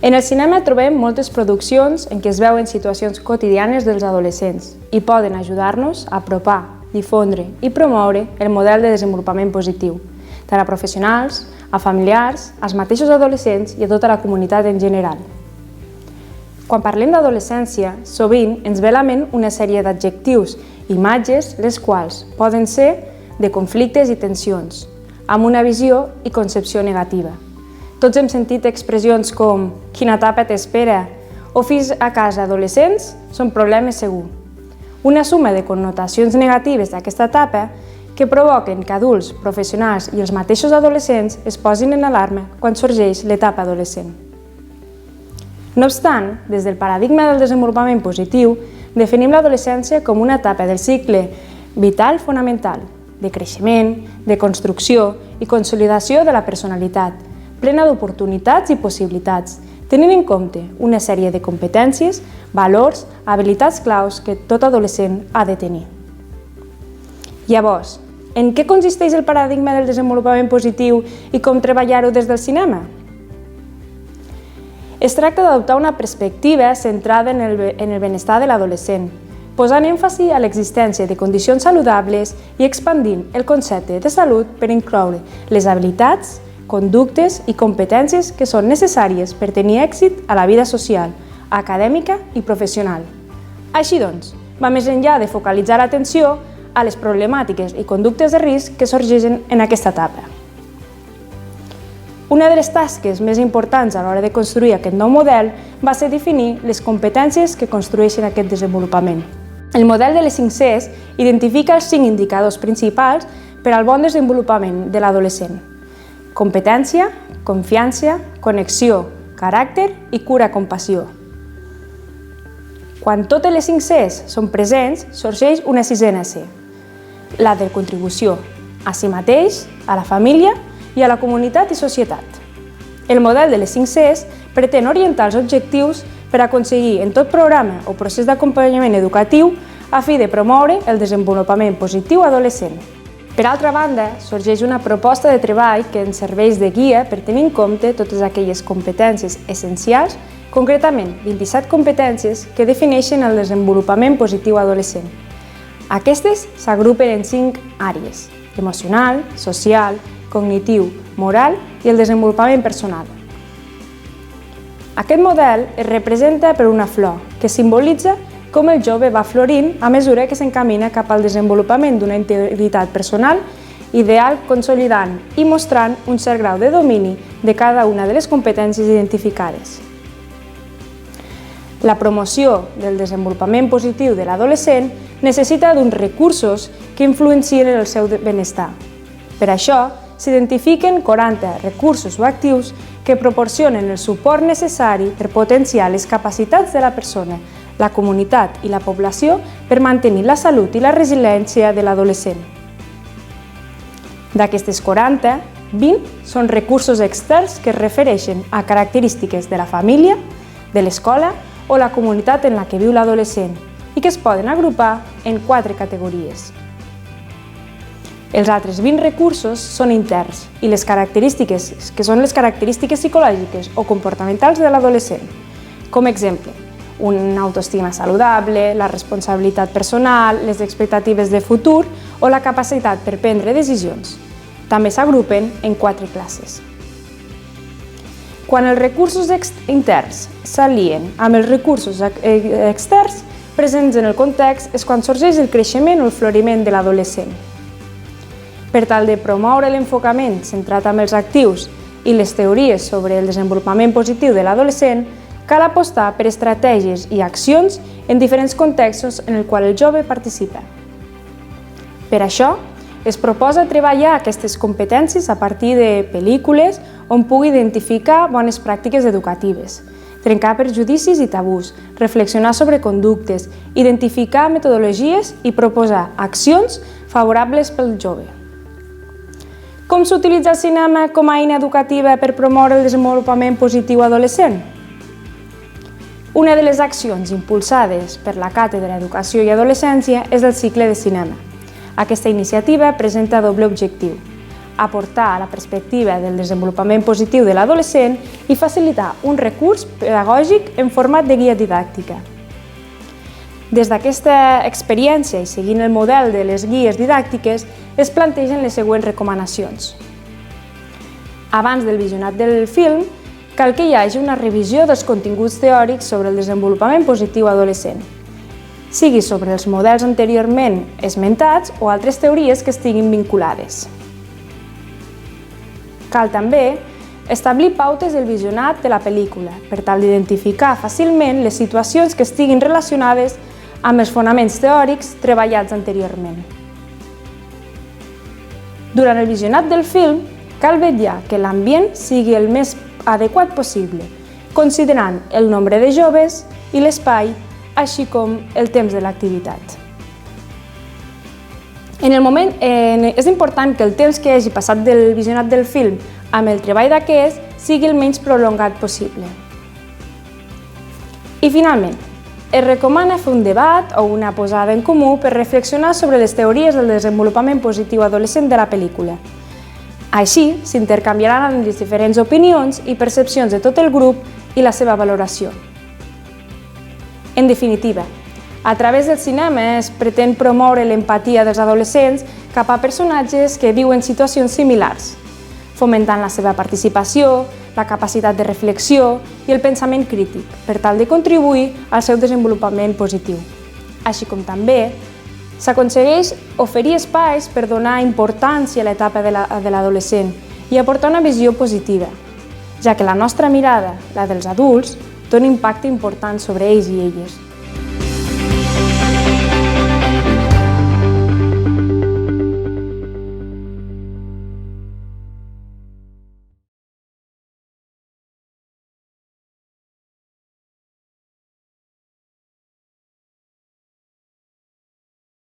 En el cinema trobem moltes produccions en què es veuen situacions quotidianes dels adolescents i poden ajudar-nos a apropar, difondre i promoure el model de desenvolupament positiu, tant a professionals, a familiars, als mateixos adolescents i a tota la comunitat en general. Quan parlem d'adolescència, sovint ens ve a la ment una sèrie d'adjectius i imatges, les quals poden ser de conflictes i tensions, amb una visió i concepció negativa. Tots hem sentit expressions com «quina etapa t'espera» o «fills a casa adolescents són problemes segur». Una suma de connotacions negatives d'aquesta etapa que provoquen que adults, professionals i els mateixos adolescents es posin en alarma quan sorgeix l'etapa adolescent. No obstant, des del paradigma del desenvolupament positiu, definim l'adolescència com una etapa del cicle vital fonamental, de creixement, de construcció i consolidació de la personalitat, plena d'oportunitats i possibilitats, tenint en compte una sèrie de competències, valors, habilitats claus que tot adolescent ha de tenir. Llavors, en què consisteix el paradigma del desenvolupament positiu i com treballar-ho des del cinema? Es tracta d'adoptar una perspectiva centrada en el benestar de l'adolescent, posant èmfasi a l'existència de condicions saludables i expandint el concepte de salut per incloure les habilitats, conductes i competències que són necessàries per tenir èxit a la vida social, acadèmica i professional. Així doncs, va més enllà de focalitzar l'atenció a les problemàtiques i conductes de risc que sorgeixen en aquesta etapa. Una de les tasques més importants a l'hora de construir aquest nou model va ser definir les competències que construeixen aquest desenvolupament. El model de les 5 Cs identifica els 5 indicadors principals per al bon desenvolupament de l'adolescent: competència, confiança, connexió, caràcter i cura-compassió. Quan totes les 5 Cs són presents, sorgeix una 6a C, la de contribució, a si mateix, a la família i a la comunitat i societat. El model de les 5 Cs pretén orientar els objectius per aconseguir en tot programa o procés d'acompanyament educatiu a fi de promoure el desenvolupament positiu adolescent. Per altra banda, sorgeix una proposta de treball que ens serveix de guia per tenir en compte totes aquelles competències essencials, concretament 27 competències que defineixen el desenvolupament positiu adolescent. Aquestes s'agrupen en 5 àrees: emocional, social, cognitiu, moral i el desenvolupament personal. Aquest model es representa per una flor, que simbolitza com el jove va florint a mesura que s'encamina cap al desenvolupament d'una integritat personal ideal, consolidant i mostrant un cert grau de domini de cada una de les competències identificades. La promoció del desenvolupament positiu de l'adolescent necessita d'uns recursos que influencien el seu benestar. Per això, s'identifiquen 40 recursos o actius que proporcionen el suport necessari per potenciar les capacitats de la persona, la comunitat i la població per mantenir la salut i la resiliència de l'adolescent. D'aquestes 40, 20 són recursos externs que es refereixen a característiques de la família, de l'escola o la comunitat en la que viu l'adolescent i que es poden agrupar en 4 categories. Els altres 20 recursos són interns i les característiques que són les característiques psicològiques o comportamentals de l'adolescent. Com exemple, una autoestima saludable, la responsabilitat personal, les expectatives de futur o la capacitat per prendre decisions. També s'agrupen en 4 classes. Quan els recursos interns s'alien amb els recursos externs presents en el context és quan sorgeix el creixement o el floriment de l'adolescent. Per tal de promoure l'enfocament centrat en els actius i les teories sobre el desenvolupament positiu de l'adolescent, cal apostar per estratègies i accions en diferents contextos en els quals el jove participa. Per això, es proposa treballar aquestes competències a partir de pel·lícules on pugui identificar bones pràctiques educatives, trencar prejudicis i tabús, reflexionar sobre conductes, identificar metodologies i proposar accions favorables pel jove. Com s'utilitza el cinema com a eina educativa per promoure el desenvolupament positiu adolescent? Una de les accions impulsades per la Càtedra d'Educació i Adolescència és el cicle de cinema. Aquesta iniciativa presenta doble objectiu: aportar la perspectiva del desenvolupament positiu de l'adolescent i facilitar un recurs pedagògic en format de guia didàctica. Des d'aquesta experiència i seguint el model de les guies didàctiques, es plantegen les següents recomanacions. Abans del visionat del film, cal que hi hagi una revisió dels continguts teòrics sobre el desenvolupament positiu adolescent, sigui sobre els models anteriorment esmentats o altres teories que estiguin vinculades. Cal també establir pautes del visionat de la pel·lícula per tal d'identificar fàcilment les situacions que estiguin relacionades amb els fonaments teòrics treballats anteriorment. Durant el visionat del film, cal vetllar que l'ambient sigui el més adequat possible, considerant el nombre de joves i l'espai, així com el temps de l'activitat. És important que el temps que hagi passat del visionat del film amb el treball d'aquest sigui el menys prolongat possible. I finalment, es recomana fer un debat o una posada en comú per reflexionar sobre les teories del desenvolupament positiu adolescent de la pel·lícula. Així, s'intercanviaran les diferents opinions i percepcions de tot el grup i la seva valoració. En definitiva, a través del cinema es pretén promoure l'empatia dels adolescents cap a personatges que viuen situacions similars, fomentant la seva participació, la capacitat de reflexió i el pensament crític, per tal de contribuir al seu desenvolupament positiu. Així com també s'aconsegueix oferir espais per donar importància a l'etapa de l'adolescent i aportar una visió positiva, ja que la nostra mirada, la dels adults, té un impacte important sobre ells i elles.